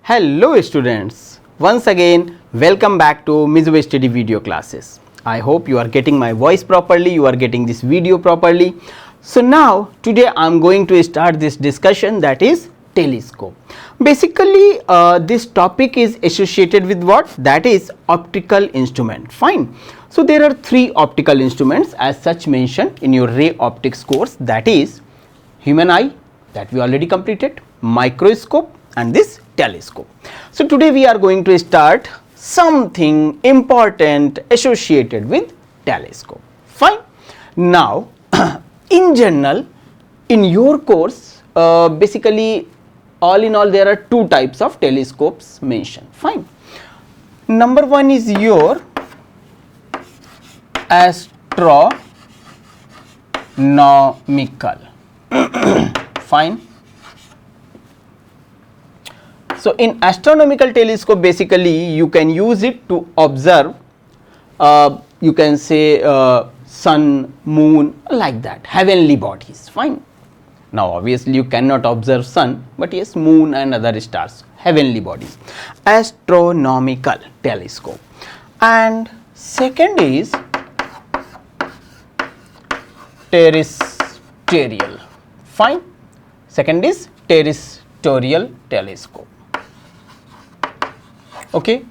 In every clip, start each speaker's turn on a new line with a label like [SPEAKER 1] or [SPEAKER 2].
[SPEAKER 1] Hello students, once again welcome back to Mizuwe Study video classes. I hope you are getting my voice properly, you are getting this video properly. So now today I am going to start this discussion, that is telescope. Basically this topic is associated with what? That is optical instrument. Fine. So there are three optical instruments as such mentioned in your ray optics course, that is human eye, that we already completed, microscope and this telescope. So today we are going to start something important associated with telescope. Fine. Now in general in your course basically all in all there are two types of telescopes mentioned. Fine. Number one is your astronomical. Fine. So in astronomical telescope basically you can use it to observe you can say sun, moon, like that, heavenly bodies. Fine. Now obviously you cannot observe sun, but yes, moon and other stars, heavenly bodies, astronomical telescope. And second is terrestrial. Fine. Second is terrestrial telescope. Okay.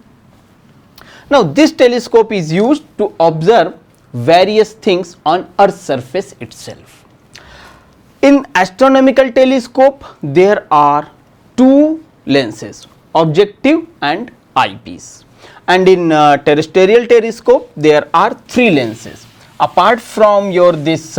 [SPEAKER 1] Now this telescope is used to observe various things on Earth's surface itself. In astronomical telescope there are two lenses, objective and eyepiece, and in terrestrial telescope there are three lenses. Apart from your this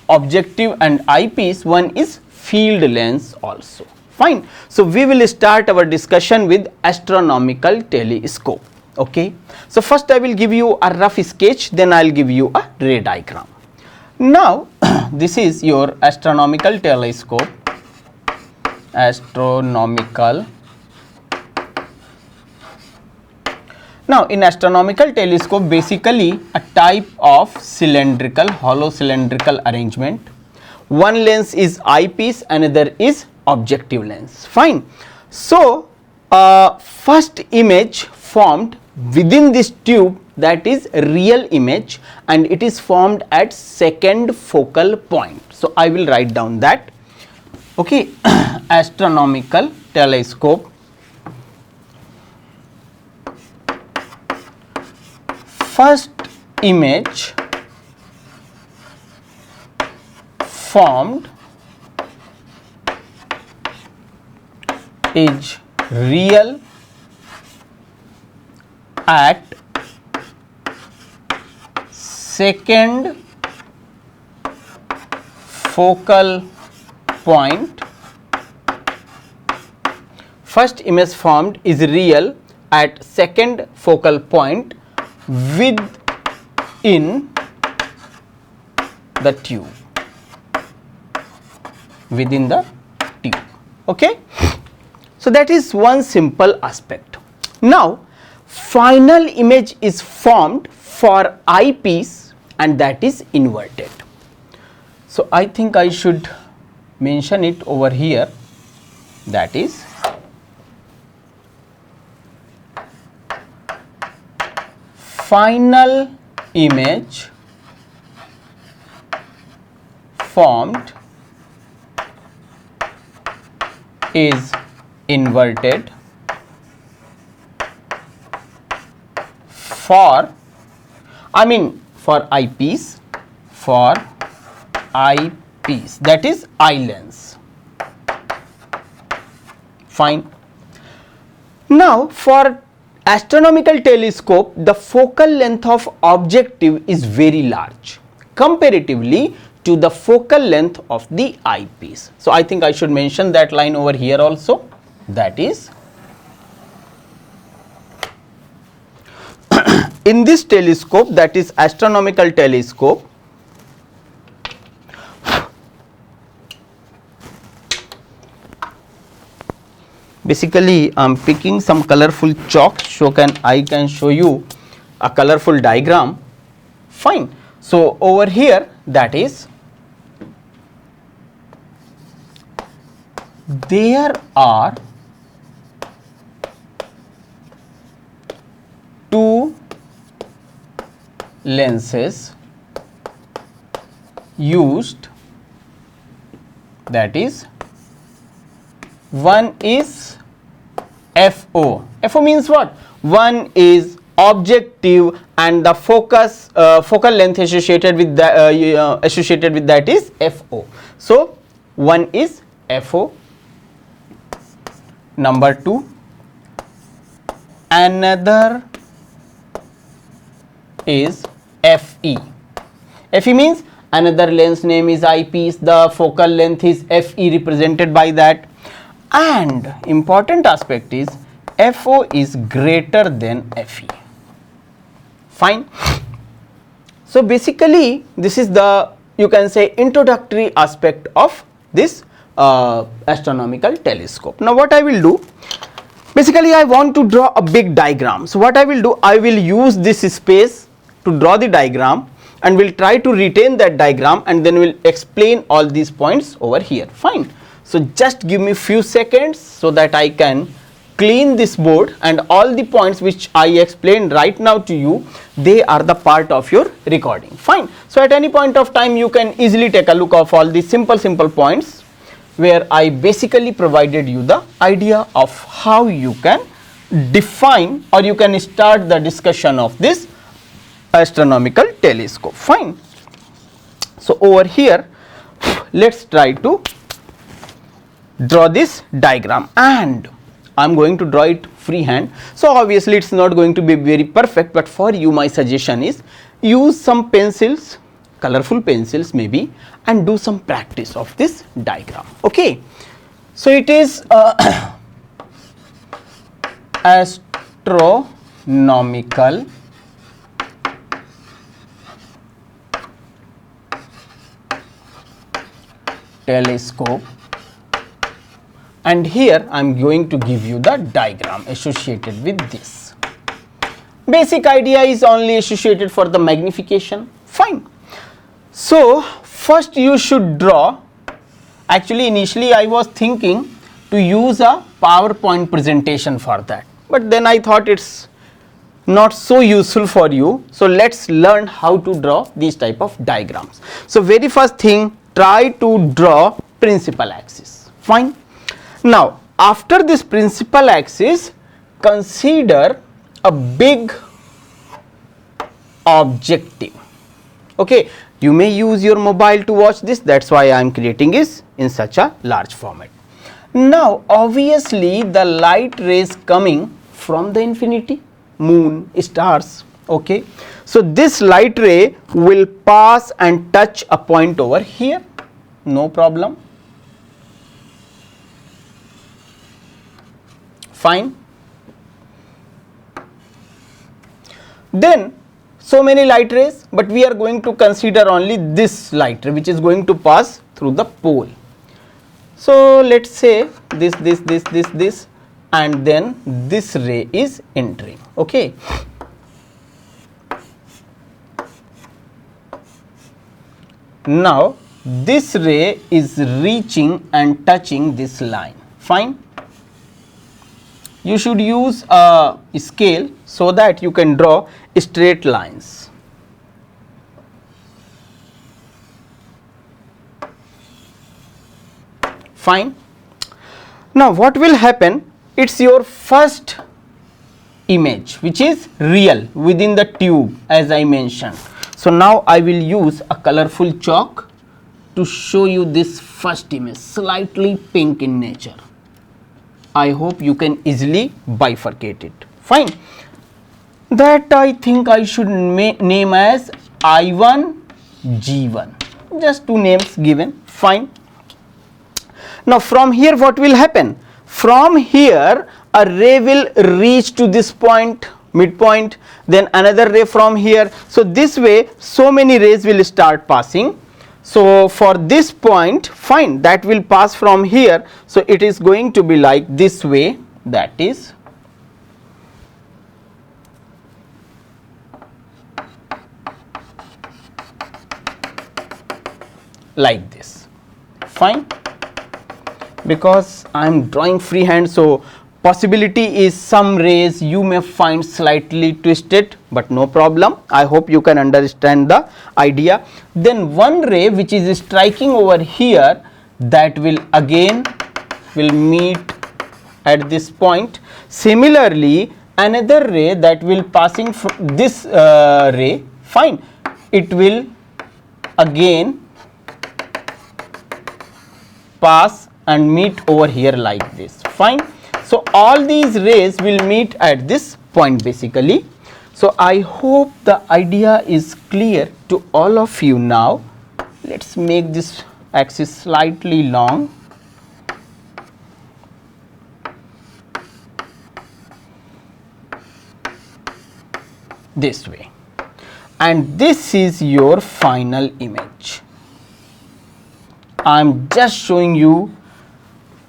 [SPEAKER 1] objective and eyepiece, one is field lens also. Fine. So we will start our discussion with astronomical telescope. Okay. So first I will give you a rough sketch, then I will give you a ray diagram. Now this is your astronomical telescope. Astronomical. Now in astronomical telescope basically a type of cylindrical, hollow cylindrical arrangement. One lens is eyepiece, another is objective lens. Fine. So first image formed within this tube, that is real image, and it is formed at second focal point. So I will write down that. Okay. Astronomical telescope. First image formed is real at second focal point. First image formed is real at second focal point within the tube. Within the tube. Okay. So that is one simple aspect. Now final image is formed for eyepiece, and that is inverted. So I think I should mention it over here, that is final image formed is inverted for eyepiece, that is eye lens. Fine. Now for astronomical telescope the focal length of objective is very large comparatively to the focal length of the eyepiece. So I think I should mention that line over here also, that is in this telescope, that is astronomical telescope, basically I am picking some colorful chalk so I can show you a colorful diagram. Fine. So over here, that is there are lenses used, that is, one is FO. FO means what? One is objective and the focus focal length associated with that is FO. So one is FO. Number 2, another is FE. FE means another lens name is eyepiece, the focal length is FE represented by that, and important aspect is FO is greater than FE. Fine. So basically this is the, you can say, introductory aspect of this astronomical telescope. Now what I will do, basically I want to draw a big diagram. So what I will do, I will use this space to draw the diagram and will try to retain that diagram and then will explain all these points over here. Fine. So just give me few seconds so that I can clean this board, and all the points which I explained right now to you, they are the part of your recording. Fine. So at any point of time you can easily take a look of all the simple points where I basically provided you the idea of how you can define or you can start the discussion of this astronomical telescope. Fine. So over here let's try to draw this diagram, and I am going to draw it freehand. So obviously it is not going to be very perfect, but for you my suggestion is use some pencils, colorful pencils maybe, and do some practice of this diagram. Okay. So it is astronomical telescope, and here I am going to give you the diagram associated with this. Basic idea is only associated for the magnification. Fine. So first you should draw, actually initially I was thinking to use a PowerPoint presentation for that, but then I thought it's not so useful for you. So let's learn how to draw these type of diagrams. So very first thing, try to draw principal axis. Fine. Now after this principal axis, consider a big objective. Okay, you may use your mobile to watch this, that's why I am creating this in such a large format. Now obviously the light rays coming from the infinity, moon, stars. Okay, so this light ray will pass and touch a point over here, no problem. Fine. Then so many light rays, but we are going to consider only this light ray which is going to pass through the pole. So let's say this, and then this ray is entering. Okay. Now this ray is reaching and touching this line. Fine. You should use a scale so that you can draw straight lines. Fine. Now what will happen, it's your first image which is real within the tube as I mentioned. So now I will use a colorful chalk to show you this first image, slightly pink in nature. I hope you can easily bifurcate it. Fine. That I think I should name as I1, G1. Just two names given. Fine. Now from here what will happen? From here a ray will reach to this point, midpoint, then another ray from here. So this way so many rays will start passing. So for this point, fine, that will pass from here. So it is going to be like this way, that is like this. Fine. Because I am drawing freehand, so Possibility is some rays you may find slightly twisted, but no problem. I hope you can understand the idea. Then one ray which is striking over here, that will again will meet at this point. Similarly, another ray that will passing from this ray, fine, it will again pass and meet over here like this, fine. So all these rays will meet at this point basically. So I hope the idea is clear to all of you now. Let's make this axis slightly long. This way, and this is your final image. I am just showing you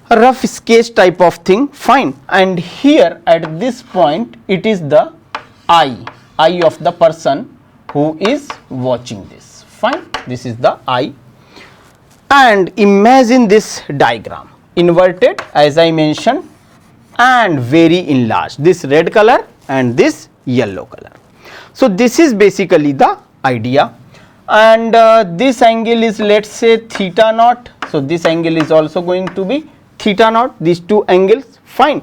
[SPEAKER 1] a rough sketch type of thing, fine. And here at this point, it is the eye of the person who is watching this, fine. This is the eye. And imagine this diagram, inverted as I mentioned, and very enlarged, this red color and this yellow color. So this is basically the idea. And this angle is, let's say, theta naught. So this angle is also going to be theta naught, these two angles, fine.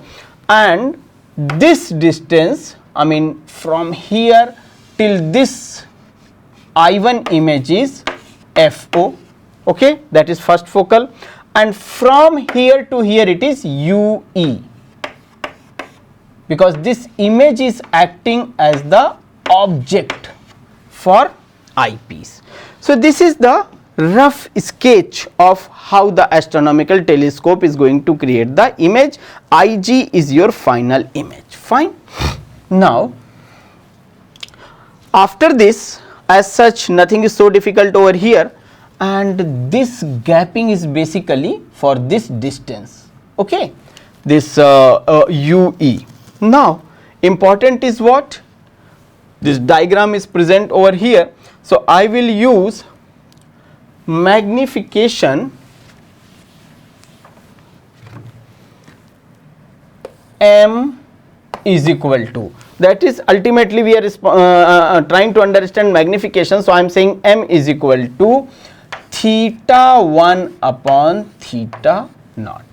[SPEAKER 1] And this distance, I mean from here till this I1 image is FO, okay, that is first focal, and from here to here it is UE, because this image is acting as the object for eyepiece. So this is the rough sketch of how the astronomical telescope is going to create the image. IG is your final image, fine. Now after this, as such, nothing is so difficult over here, and this gapping is basically for this distance, okay, this UE. Now important is what? This diagram is present over here. So I will use magnification M is equal to, that is ultimately we are trying to understand magnification. So I am saying M is equal to theta 1 upon theta naught.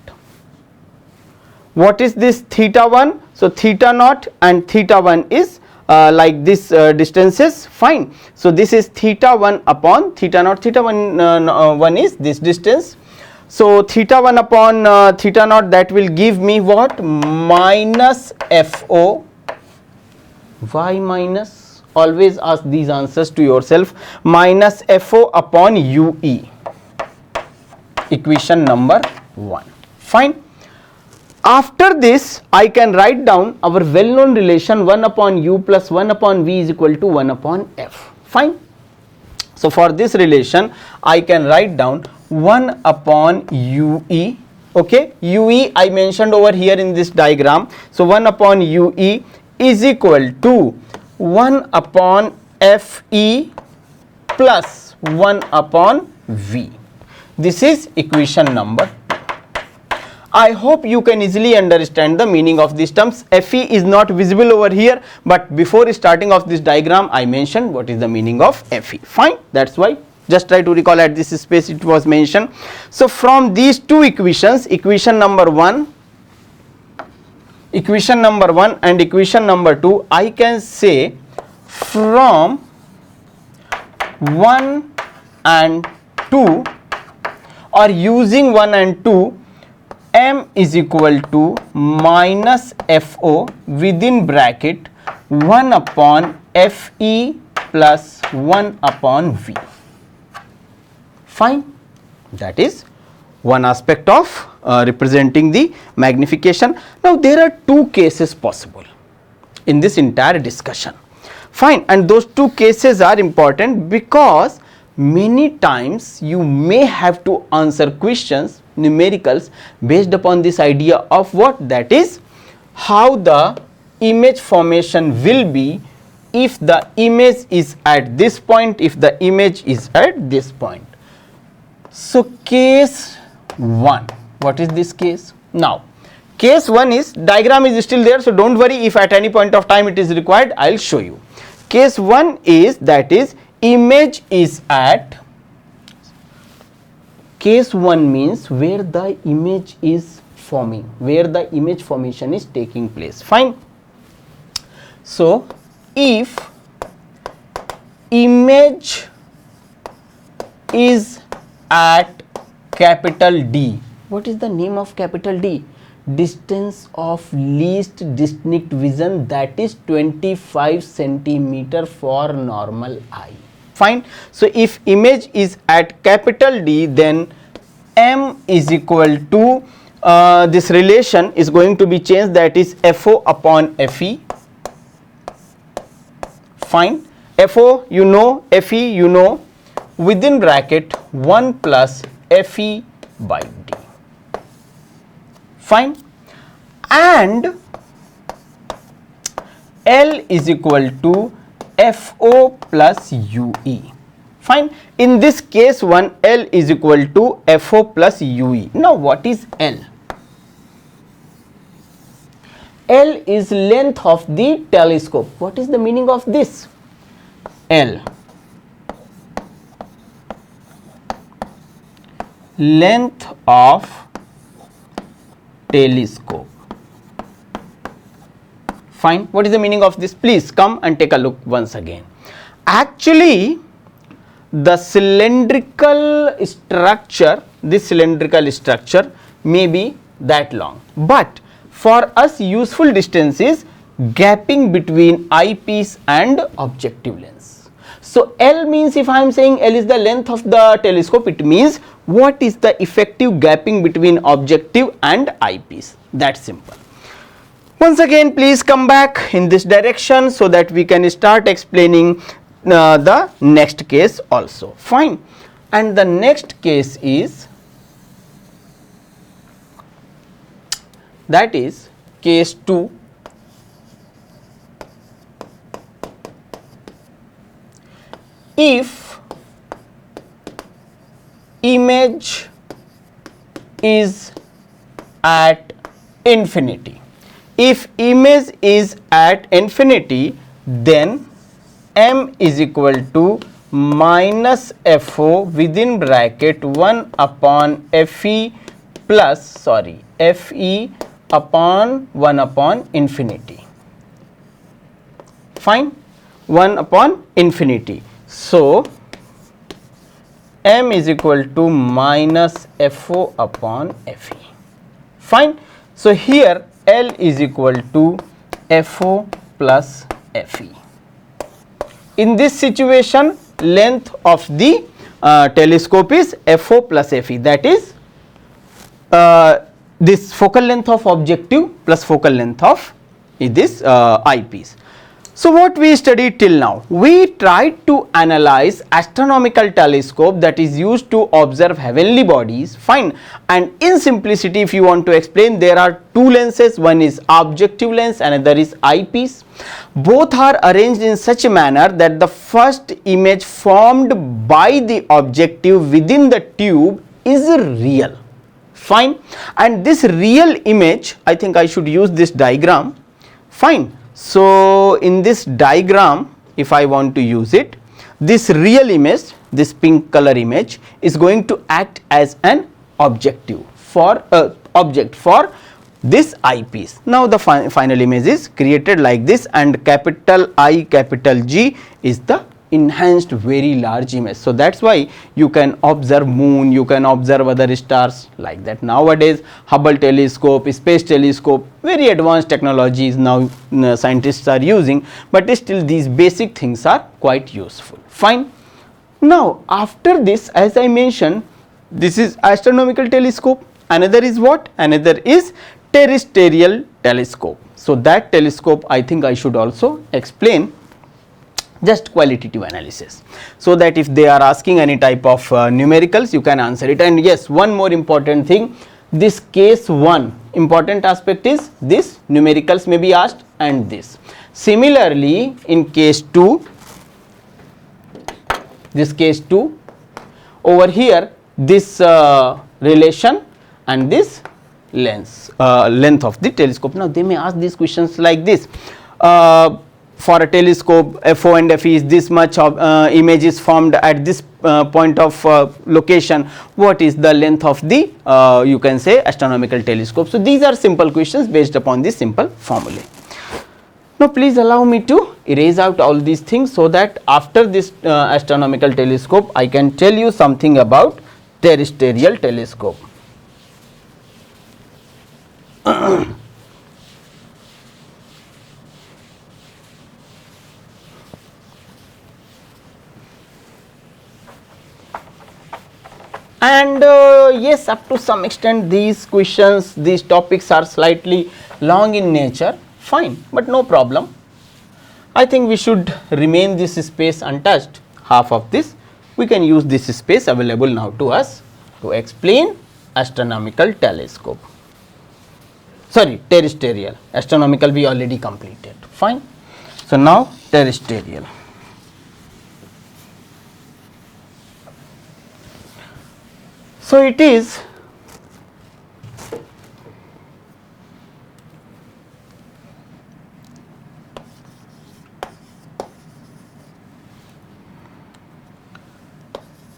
[SPEAKER 1] What is this theta 1? So theta naught and theta 1 is like this distances, fine. So this is theta 1 upon theta naught. Theta 1 is this distance. So theta 1 upon theta naught, that will give me what? Minus FO. Why minus? Always ask these answers to yourself. Minus FO upon UE. Equation number 1, fine. After this, I can write down our well known relation 1 upon U plus 1 upon V is equal to 1 upon F, fine. So for this relation, I can write down 1 upon UE, okay. UE I mentioned over here in this diagram. So 1 upon UE is equal to 1 upon FE plus 1 upon V. This is equation number. I hope you can easily understand the meaning of these terms. Fe is not visible over here, but before starting of this diagram, I mentioned what is the meaning of Fe. Fine, that's why just try to recall at this space it was mentioned. So from these two equations, equation number 1 and equation number 2, I can say from 1 and 2 or using 1 and 2, M is equal to minus FO within bracket 1 upon FE plus 1 upon V. Fine. That is one aspect of representing the magnification. Now there are two cases possible in this entire discussion. Fine. And those two cases are important because many times you may have to answer questions, numericals, based upon this idea of what? That is how the image formation will be if the image is at this point, if the image is at this point. So case 1, what is this case? Now Case 1 is, diagram is still there, so don't worry, if at any point of time it is required, I will show you. Case 1 is, that is, image is at, case 1 means where the image is forming, where the image formation is taking place. Fine. So, if image is at capital D, what is the name of capital D? Distance of least distinct vision, that is 25 centimeter for normal eye. Fine. So, if image is at capital D, then M is equal to, this relation is going to be changed, that is FO upon FE. Fine. FO you know, FE you know, within bracket 1 plus FE by D. Fine. And L is equal to FO plus UE. Fine. In this case 1, L is equal to FO plus UE. Now what is L? L is length of the telescope. What is the meaning of this? L, length of telescope. Fine. What is the meaning of this? Please come and take a look once again. Actually, the cylindrical structure, this cylindrical structure may be that long, but for us useful distance is gapping between eyepiece and objective lens. So, L means, if I am saying L is the length of the telescope, it means what is the effective gapping between objective and eyepiece. That simple. Once again, please come back in this direction so that we can start explaining the next case also. Fine. And the next case is, that is case 2. If image is at infinity, if image is at infinity, then M is equal to minus FO within bracket 1 upon FE plus, FE upon 1 upon infinity. Fine. 1 upon infinity. So, M is equal to minus FO upon FE. Fine. So, here L is equal to FO plus FE. In this situation, length of the telescope is FO plus FE, that is this focal length of objective plus focal length of this eyepiece. So, what we studied till now? We tried to analyze astronomical telescope that is used to observe heavenly bodies. Fine. And in simplicity, if you want to explain, there are two lenses. One is objective lens, another is eyepiece. Both are arranged in such a manner that the first image formed by the objective within the tube is real. Fine. And this real image, I think I should use this diagram. Fine. So, in this diagram, if I want to use it, this real image, this pink color image is going to act as an objective for object for this eyepiece. Now, the final image is created like this, and capital I, capital G is the enhanced very large image. So, that is why you can observe moon, you can observe other stars like that. Nowadays, Hubble telescope, space telescope, very advanced technologies now scientists are using, but still these basic things are quite useful. Fine. Now, after this, as I mentioned, this is astronomical telescope, another is what? Another is terrestrial telescope. So, that telescope I think I should also explain, just qualitative analysis, so that if they are asking any type of numericals, you can answer it. And yes, one more important thing, this case 1 important aspect is this numericals may be asked, and this. Similarly, in case 2, this case 2, over here this relation and this length of the telescope. Now they may ask these questions like this. For a telescope, FO and FE is this much of image is formed at this point of location. What is the length of the you can say astronomical telescope? So these are simple questions based upon this simple formulae. Now please allow me to erase out all these things, so that after this astronomical telescope I can tell you something about terrestrial telescope. And yes, up to some extent these questions, these topics are slightly long in nature, fine, but no problem. I think we should remain this space untouched. Half of this we can use this space available now to us to explain astronomical telescope. Sorry, terrestrial. Astronomical we already completed, fine. So now terrestrial. So it is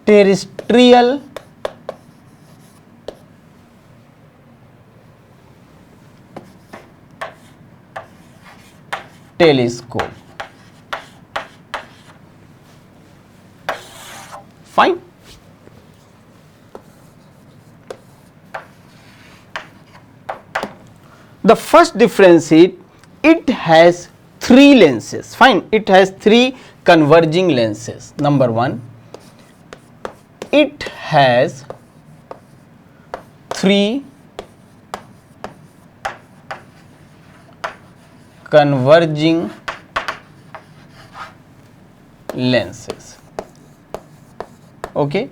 [SPEAKER 1] terrestrial telescope, fine. The first difference is it has 3 lenses, fine, it has 3 converging lenses. Number 1, it has 3 converging lenses, okay.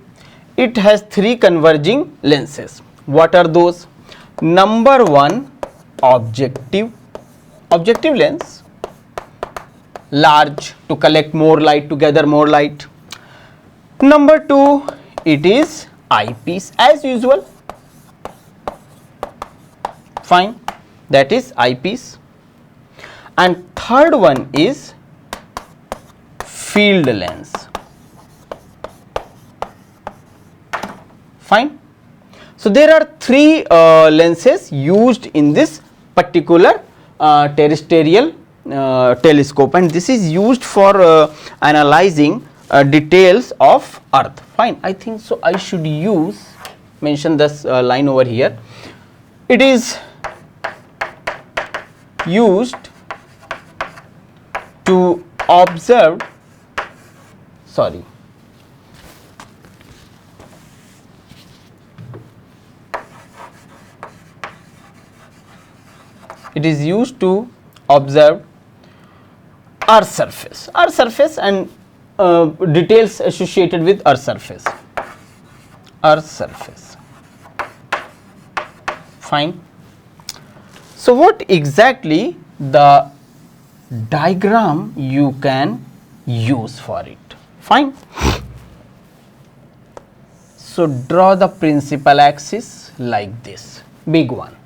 [SPEAKER 1] It has 3 converging lenses. What are those? Number 1, objective lens, large, to collect more light, to gather more light. Number 2, it is eyepiece as usual, fine, that is eyepiece. And third one is field lens, fine. So there are 3 lenses used in this particular terrestrial telescope, and this is used for analyzing details of Earth, fine. I think so I should mention this line over here. It is used to observe, sorry, it is used to observe Earth surface and details associated with Earth surface, fine. So what exactly the diagram you can use for it, fine. So draw the principal axis like this, big one,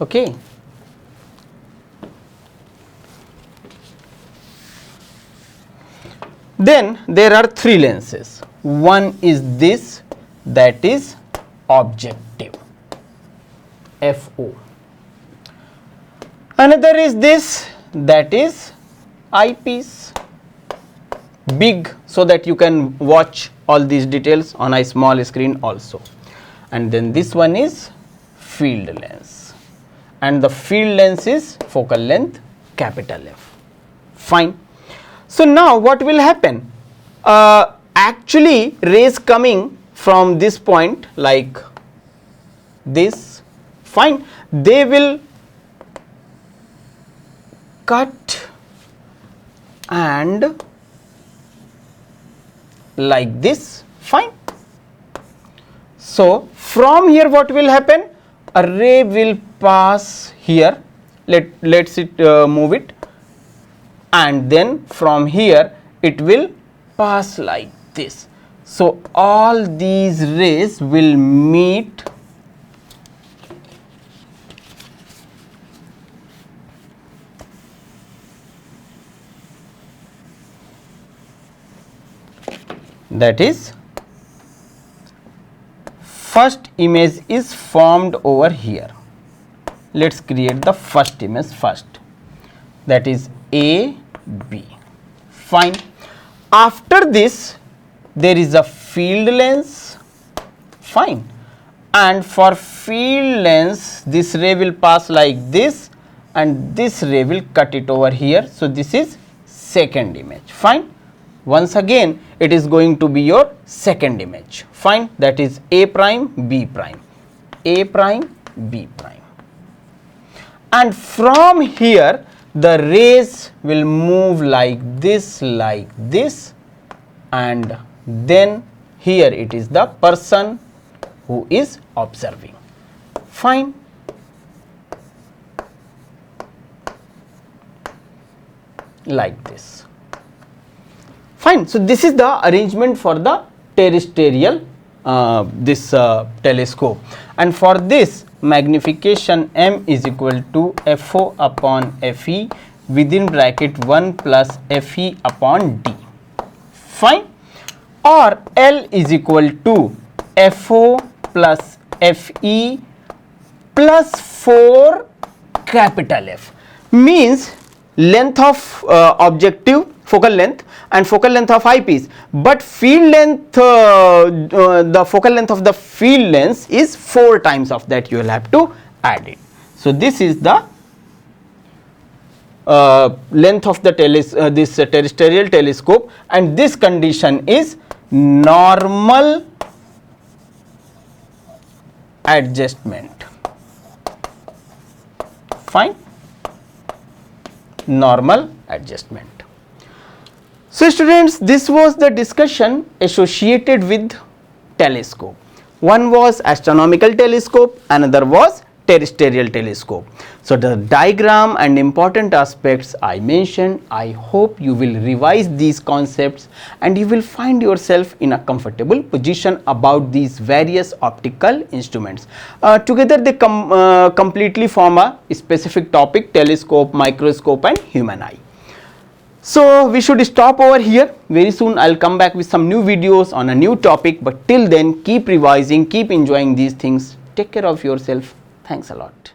[SPEAKER 1] okay. Then there are 3 lenses. One is this, that is objective, FO. Another is this, that is eyepiece, big, so that you can watch all these details on a small screen also. And then this one is field lens, and the field lens is focal length capital F, fine. So now what will happen? Actually rays coming from this point like this, fine, they will cut and like this, fine. So from here what will happen? A ray will pass here, let's move it, and then from here it will pass like this. So all these rays will meet that is first image is formed over here. Let's create the first image first, that is A, B. Fine. After this there is a field lens. Fine. And for field lens this ray will pass like this and this ray will cut it over here. So this is second image. Fine. Once again it is going to be your second image. Fine. That is A prime, B prime, A prime, B prime. And from here the rays will move like this, and then here it is the person who is observing. Fine. Like this. Fine. So this is the arrangement for the terrestrial telescope, and for this magnification M is equal to FO upon FE within bracket 1 plus FE upon D. Fine. Or L is equal to FO plus FE plus 4 capital F, means length of objective focal length and focal length of eyepiece, but field length, the focal length of the field lens is 4 times of that. You will have to add it. So this is the length of the this terrestrial telescope, and this condition is normal adjustment. Fine. Normal adjustment. So students, this was the discussion associated with telescope. One was astronomical telescope, another was terrestrial telescope. So the diagram and important aspects I mentioned, I hope you will revise these concepts and you will find yourself in a comfortable position about these various optical instruments. Together they completely form a specific topic: telescope, microscope and human eye. So we should stop over here. Very soon I'll come back with some new videos on a new topic, but till then keep revising, keep enjoying these things. Take care of yourself. Thanks a lot.